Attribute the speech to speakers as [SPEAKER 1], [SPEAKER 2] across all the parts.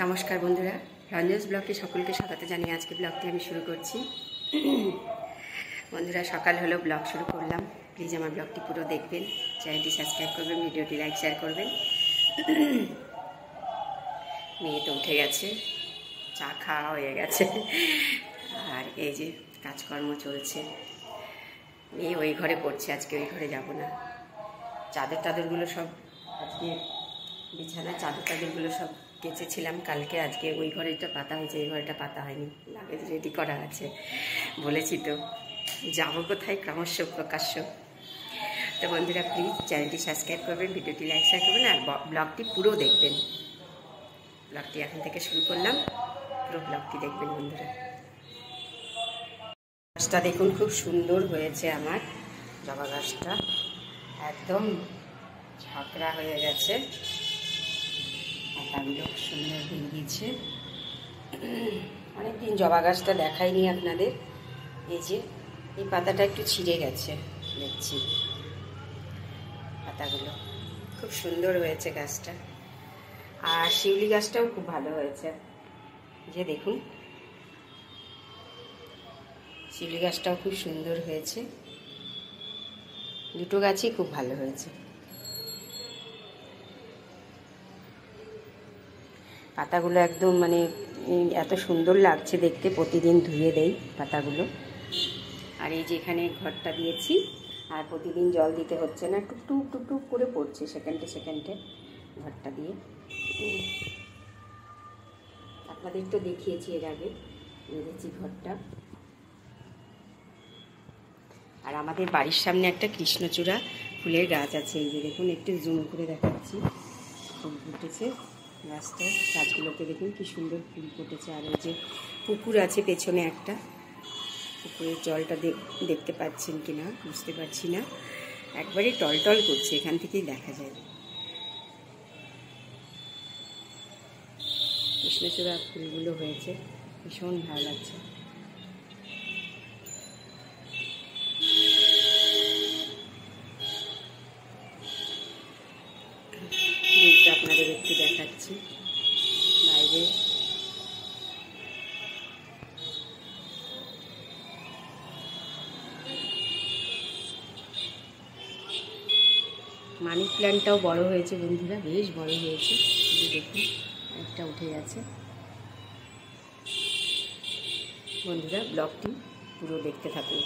[SPEAKER 1] নমস্কার বন্ধুরা, রঞ্জস ব্লগে সকলকে স্বাগত জানিয়ে আজকে ব্লগটি আমি শুরু করছি। বন্ধুরা, সকাল হলো, ব্লগ শুরু করলাম। প্লিজ আমার ব্লগটি পুরো দেখবেন, চ্যানেলটি সাবস্ক্রাইব করবেন, ভিডিওটি লাইক শেয়ার করবেন। মেয়ে তো উঠে গেছে, চা খাওয়া হয়ে গেছে, আর এই যে কাজকর্ম চলছে। মেয়ে ওই ঘরে পড়ছে, আজকে ওই ঘরে যাব না। চাদরগুলো সব আজকে বিছানায় চাদরগুলো সব কেচেছিলাম কালকে, আজকে ওই ঘরেটা পাতা হয়েছে, এই ঘরটা পাতা হয়নি। লাগেজ রেডি করা আছে, বলেছি তো যাবো কোথায়, ক্রমশ প্রকাশ্য। তো বন্ধুরা, প্লিজ চ্যানেলটি সাবস্ক্রাইব করবেন, ভিডিওটি লাইক শেয়ার করবেন, আর ব্লগটি পুরো দেখবেন। ব্লগটি এখন থেকে শুরু করলাম, পুরো ব্লগটি দেখবেন বন্ধুরা। গাছটা দেখুন, খুব সুন্দর হয়েছে আমার জবা গাছটা, একদম ঝাঁকড়া হয়ে গেছে, পাতাগুলো সুন্দর বেরিয়েছে। অনেকদিন জবা গাছটা দেখাইনি আপনাদের। এই যে এই পাতাটা একটু ছিঁড়ে গেছে, দেখছি পাতাগুলো খুব সুন্দর হয়েছে গাছটা। আর শিউলি গাছটাও খুব ভালো হয়েছে, যে দেখুন শিউলি গাছটাও খুব সুন্দর হয়েছে। দুটো গাছই খুব ভালো হয়েছে। পাতাগুলো একদম মানে এত সুন্দর লাগছে দেখতে, প্রতিদিন ধুয়ে দেই পাতাগুলো। আর এই যে এখানে ঘরটা দিয়েছি, আর প্রতিদিন জল দিতে হচ্ছে না, টুকটুক টুকটুক করে পড়ছে সেকেন্ডে ঘরটা দিয়ে। আপনাদের তো দেখিয়েছি এর আগে, দেখেছি ঘরটা। আর আমাদের বাড়ির সামনে একটা কৃষ্ণচূড়া ফুলের গাছ আছে, এই যে দেখুন, একটু জুম করে দেখাচ্ছি। ফুল ফুটেছে গাছটার, গাছগুলোতে দেখুন কি সুন্দর ফুল ফুটেছে। আর এই যে পুকুর আছে পেছনে একটা, পুকুরের জলটা দেখতে পাচ্ছেন কি না বুঝতে পারছি না, একবারে টলটল করছে, এখান থেকেই দেখা যায়। কৃষ্ণচূড়া ফুলগুলো হয়েছে, ভীষণ ভালো লাগছে। আপনাদের একটু দেখাচ্ছি বাইরে। মানি প্ল্যান্টটাও বড় হয়েছে বন্ধুরা, বেশ বড় হয়েছে, দেখুন একটা উঠে গেছে। বন্ধুরা, ব্লগটি পুরো দেখতে থাকুন।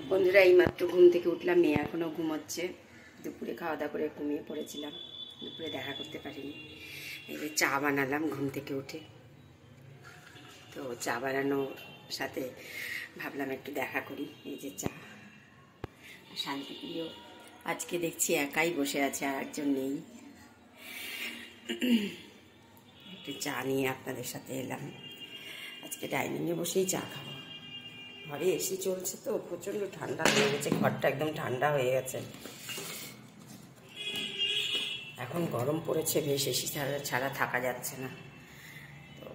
[SPEAKER 1] বন্ধুরা, এইমাত্র ঘুম থেকে উঠলাম, মেয়ে এখনও ঘুমোচ্ছে। দুপুরে খাওয়া দাওয়া করে ঘুমিয়ে পড়েছিলাম, দুপুরে দেখা করতে পারিনি। এই যে চা বানালাম ঘুম থেকে উঠে, তো চা বানানোর সাথে ভাবলাম একটু দেখা করি। এই যে চা, শান্তিপ্রিয় আজকে দেখছি একাই বসে আছে, আর একজন নেই। একটু চা নিয়ে আপনাদের সাথে এলাম। আজকে ডাইনিংয়ে বসেই চা খাবো। ঘরে এসি চলছে তো প্রচণ্ড ঠান্ডা হয়ে গেছে, ঘরটা একদম ঠান্ডা হয়ে গেছে। এখন গরম পড়েছে বেশ, এসি ছাড়া থাকা যাচ্ছে না। তো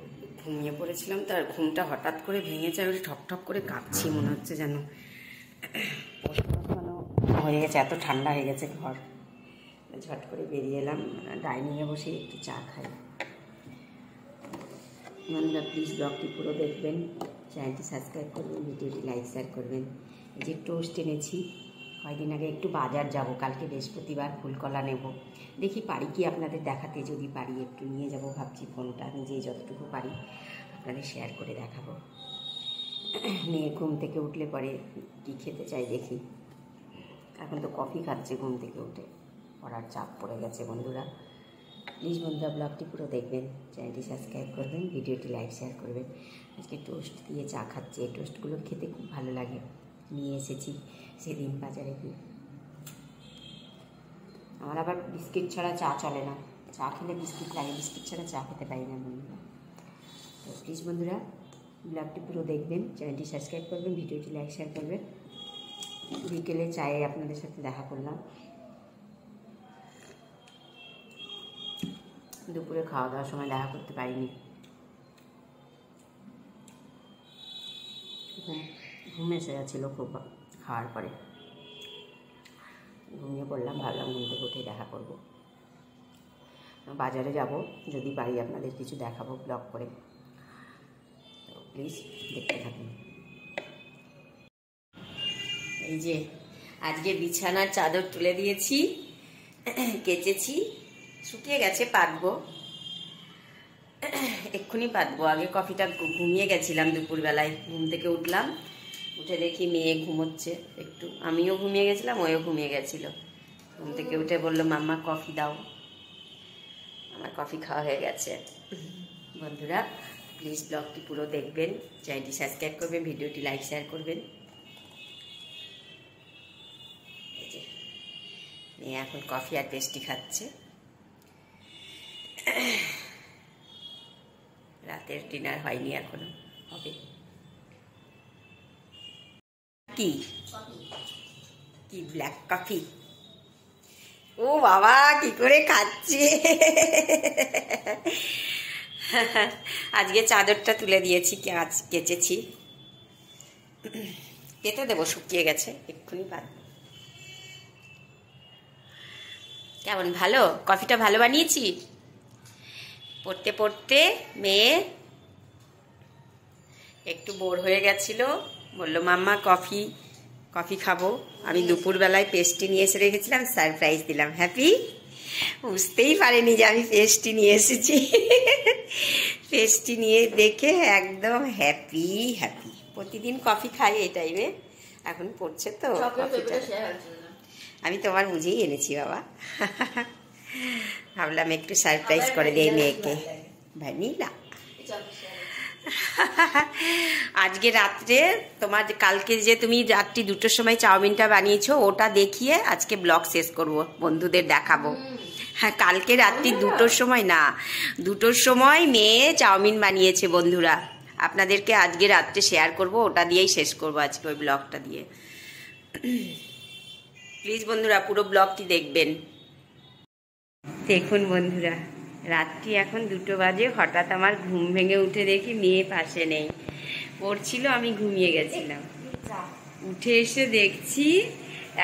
[SPEAKER 1] ঘুমিয়ে পড়েছিলাম, তার ঘুমটা হঠাৎ করে ভেঙে যায়, ঠক করে কাঁপছি, মনে হচ্ছে যেন হয়ে গেছে, এত ঠান্ডা হয়ে গেছে ঘর। ঝট করে বেরিয়ে এলাম, ডাইনিংয়ে বসে একটু চা খাই। বন্ধুরা, প্লিজ ব্লগটি পুরো দেখবেন, চ্যানেলটি সাবস্ক্রাইব করবেন, ভিডিওটি লাইক শেয়ার করবেন। এই যে টোস্ট এনেছি, কয়েকদিন আগে একটু বাজার যাব, কালকে বৃহস্পতিবার, ফুলকলা নেব। দেখি পারি কি আপনাদের দেখাতে, যদি পারি একটু নিয়ে যাব ভাবছি। ফোনটা নিজেই যতটুকু পারি আপনাদের শেয়ার করে দেখাবো। মেয়ে ঘুম থেকে উঠলে পরে কী খেতে চাই দেখি। এখন তো কফি খাচ্ছে ঘুম থেকে উঠে, পড়ার চাপ পড়ে গেছে। বন্ধুরা, প্লিজ বন্ধুরা, ব্লগটি পুরো দেখবেন, চ্যানেলটি সাবস্ক্রাইব করবেন, ভিডিওটি লাইক শেয়ার করবেন। আজকে টোস্ট দিয়ে চা খাচ্ছি, এই টোস্টগুলো খেতে খুব ভালো লাগে, নিয়ে এসেছি সেদিন বাজারে গিয়ে। আমার আবার বিস্কিট ছাড়া চা চলে না, চা খেলে বিস্কিট লাগে, বিস্কিট ছাড়া চা খেতে পারি না বন্ধুরা। তো প্লিজ বন্ধুরা, ব্লগটি পুরো দেখবেন, চ্যানেলটি সাবস্ক্রাইব করবেন, ভিডিওটি লাইক শেয়ার করবেন। বিকেলে চায়ে আপনাদের সাথে দেখা করলাম। দুপুরে খাওয়া দাওয়ার সময় দেখা করতে পারিনি, ঘুম এসে গেছিলো খুব, খাওয়ার পরে ঘুমিয়ে পড়লাম, ভাবলাম ঘুম থেকে উঠে দেখা করব। বাজারে যাব, যদি পারি আপনাদের কিছু দেখাবো ব্লগ করে, তো প্লিজ দেখতে থাকুন। এই যে আজকে বিছানার চাদর তুলে দিয়েছি, কেচেছি, শুকিয়ে গেছে, পাতবো, এক্ষুনি পাতবো। আগে কফিটা ঘুমিয়ে গেছিলাম, দুপুরবেলায় ঘুম থেকে উঠলাম, উঠে দেখি মেয়ে ঘুমোচ্ছে একটু, আমিও ঘুমিয়ে গেছিলাম, ওও ঘুমিয়ে গেছিল। ঘুম থেকে উঠে বললো মাম্মা কফি দাও, আমার কফি খাওয়া হয়ে গেছে। বন্ধুরা প্লিজ ব্লগটি পুরো দেখবেন, চ্যানেলটি সাবস্ক্রাইব করবেন, ভিডিওটি লাইক শেয়ার করবেন। এই যে মেয়ে এখন কফি আর পেস্ট্রি খাচ্ছে। রাতের ডিনার হয়নি এখনো, হবে। কি কি ব্ল্যাক কফি? ও বাবা কি করে খাচ্ছে! আজকে চাদরটা তুলে দিয়েছি, কেচেছি, পেতে দেবো, শুকিয়ে গেছে, এক্ষুনি পাত। কেমন, ভালো? কফিটা ভালো বানিয়েছি? পড়তে পড়তে মেয়ে একটু বোর হয়ে গেছিল, বললো মাম্মা কফি খাবো। আমি দুপুরবেলায় পেস্ট্রি নিয়ে এসে রেখেছিলাম, সারপ্রাইজ দিলাম। হ্যাপি? বুঝতেই পারেনি যে আমি পেস্ট্রি নিয়ে এসেছি। পেস্ট্রি নিয়ে দেখে একদম হ্যাপি। প্রতিদিন কফি খাই এই টাইমে, এখন পড়ছে তো। আমি তোমার বুঝেই এনেছি বাবা। ভাবলাম একটু সারপ্রাইজ করে দিই মেয়েকে। ভ্যানিলা। আজকে রাত্রে তোমার, কালকে যে তুমি রাত্রি 2টোর সময় চাউমিনটা বানিয়েছো, ওটা দেখিয়ে আজকে ব্লগ শেষ করব, বন্ধুদের দেখাবো। হ্যাঁ, কালকে রাত্রি 2টোর সময় না, 2টোর সময় মেয়ে চাউমিন বানিয়েছে বন্ধুরা, আপনাদেরকে আজকে রাত্রে শেয়ার করব, ওটা দিয়েই শেষ করব আজকে, ওই ব্লগটা দিয়ে। প্লিজ বন্ধুরা পুরো ব্লগটি দেখবেন। দেখুন বন্ধুরা, রাত্রি এখন 2টো বাজে, হঠাৎ আমার ঘুম ভেঙে উঠে দেখি মেয়ে পাশে নেই, পড়ছিল, আমি ঘুমিয়ে গেছিলাম। উঠে এসে দেখছি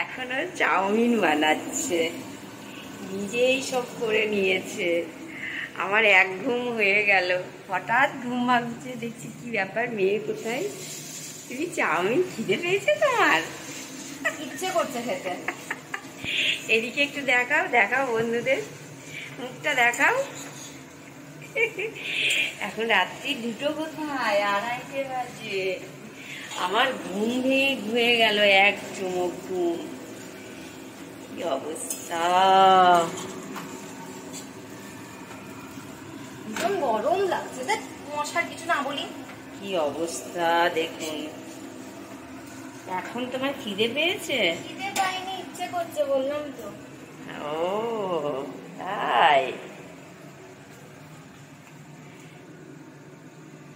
[SPEAKER 1] এখন আর চাউমিন বানাচ্ছে, নিজেই সব করে নিয়েছে। আমার এক ঘুম হয়ে গেল, হঠাৎ ঘুম ভাঙছে, দেখছি কি ব্যাপার, মেয়ে কোথায়? তুমি চাউমিন, খিদে পেয়েছে তোমার?
[SPEAKER 2] ইচ্ছে করছে খেতে।
[SPEAKER 1] এদিকে একটু দেখাও বন্ধুদের, মুখটা দেখাও। এখন রাত্রি 2টো কোথায়, 2:30 বাজে। আমার ঘুম ভেঙে গেল, এক চুমুক ঘুম। কি অবস্থা!
[SPEAKER 2] একদম গরম লাগছে, দেখ মশার কিছু না বলি।
[SPEAKER 1] কি অবস্থা দেখুন। এখন তোমার খিদে পেয়েছে?
[SPEAKER 2] খিদে পাইনি, ইচ্ছে করছে, বললাম তো।
[SPEAKER 1] ও তাই?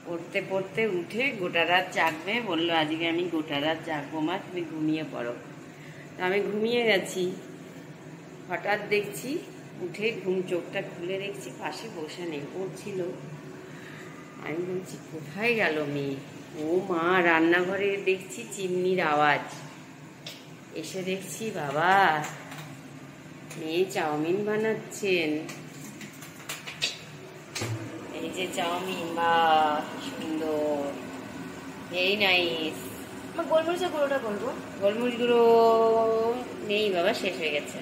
[SPEAKER 1] পড়তে পড়তে উঠে গোটা রাত জাগবে, বললো আজকে আমি গোটা রাত জাগবো মা, তুমি ঘুমিয়ে পড়ো। তো আমি ঘুমিয়ে গেছি, হঠাৎ দেখছি উঠে চোখটা খুলে দেখছি পাশে বসে নেই, পড়ছিল। আমি বলছি কোথায় গেল মেয়ে? ও মা, রান্নাঘরে দেখছি চিমনির আওয়াজ, এসে দেখছি বাবা মেয়ে চাউমিন বানাচ্ছেন। এই যে চাউমিন, বা সুন্দর, ভেরি নাইস।
[SPEAKER 2] গোলমরিচের গুঁড়োটা বলবো?
[SPEAKER 1] গোলমরিচ গুঁড়ো নেই বাবা, শেষ হয়ে গেছে।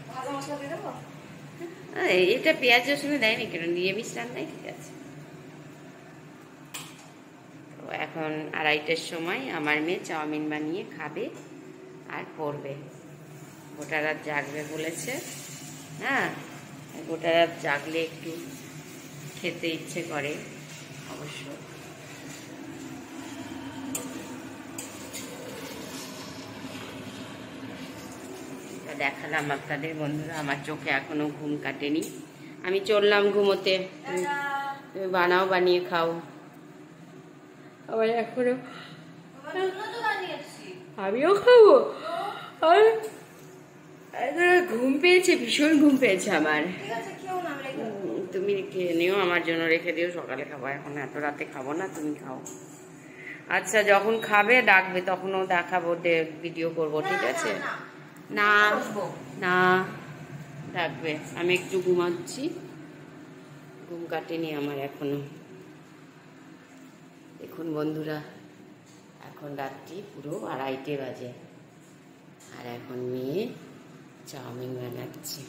[SPEAKER 2] ভাজা মশলা দিয়ে দেবো?
[SPEAKER 1] এটা পেঁয়াজ রসুনে দেয়নি কেন, নিরামিষ রান্নাই ঠিক আছে। তো এখন 2:30টার সময় আমার মেয়ে চাউমিন বানিয়ে খাবে আর পড়বে। গোটা রাত জাগবে বলেছে। হ্যাঁ, গোটা রাত জাগলে একটু খেতে ইচ্ছে করে অবশ্য। দেখালাম আপনাদের বন্ধুরা, আমার চোখে এখনো ঘুম কাটেনি, আমি চললাম ঘুমোতে। তুমি বানাও, বানিয়ে খাও। আবার এখনো আমিও খাবো। আর ঘুম পেয়েছে, ভীষণ ঘুম পেয়েছে আমার। তুমি খেয়ে নিও, আমার জন্য রেখে দিও, সকালে খাবো, এখন এত রাতে খাবো না, তুমি খাও। আচ্ছা, যখন খাবে ডাকবে, তখনও দেখাবো, ভিডিও করবো, ঠিক আছে? না না, রাখবে। আমি একটু ঘুমাচ্ছি, ঘুম কাটেনি আমার এখনো। দেখুন বন্ধুরা, এখন রাত্রি পুরো 2:30 বাজে, আর এখন মেয়ে চাউমিন বানাচ্ছে।